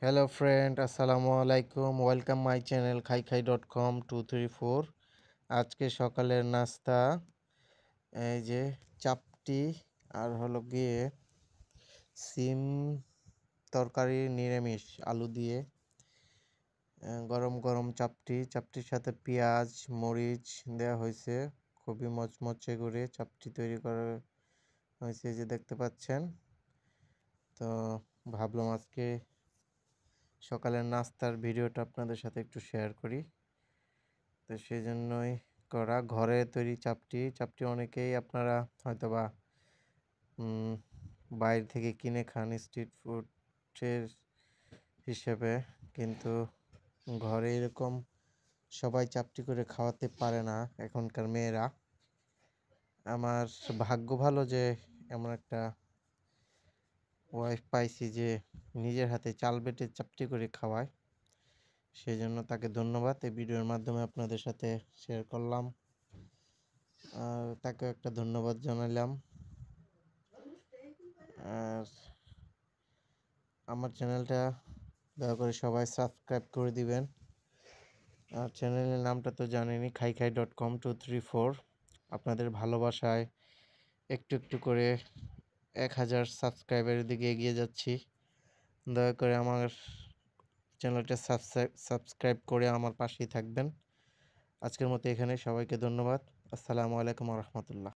Hello friend, আসসালামু আলাইকুম। Welcome my channel খাইখাই.com 234। আজকে সকালের নাস্তা এই যে চাপটি আর হলো গিয়ে সিম তরকারি, নিরামিষ আলু দিয়ে গরম গরম চাপটির সাথে পেঁয়াজ মরিচ দেওয়া হয়েছে। খুবই মচমচে করে চাপটি তৈরি করা হয়েছে, যে দেখতে পাচ্ছেন। তো ভাবলাম আজকে সকালের নাস্তার ভিডিওটা আপনাদের সাথে একটু শেয়ার করি। তো সেই জন্যই করা ঘরে তৈরি চাপটি অনেকেই আপনারা হয়তোবা বাইরে থেকে কিনে খান স্ট্রিট ফুডের হিসেবে, কিন্তু ঘরে এরকম সবাই চাপটি করে খাওয়াতে পারে না এখনকার মেয়েরা। আমার ভাগ্য ভালো যে এমন একটা ওয়াইফ পাইছি যে নিজের হাতে চাল বেটে চাপটি করে খাওয়ায়। সেই জন্য তাকে ধন্যবাদ। এই ভিডিওর মাধ্যমে আপনাদের সাথে শেয়ার করলাম, আর তাকে একটা ধন্যবাদ জানালাম। আর আমার চ্যানেলটা দয়া করে সবাই সাবস্ক্রাইব করে দিবেন। আর চ্যানেলের নামটা তো জানেনই, খাইখাই.com 234। আপনাদের ভালোবাসায় একটু একটু করে 1000 সাবস্ক্রাইবারের দিকে এগিয়ে যাচ্ছি। দয়া করে আমার চ্যানেলটা সাবস্ক্রাইব করে আমার পাশেই থাকবেন। আজকের মতো এখানে, সবাইকে ধন্যবাদ। আসসালামু আলাইকুম ওয়া রাহমাতুল্লাহ।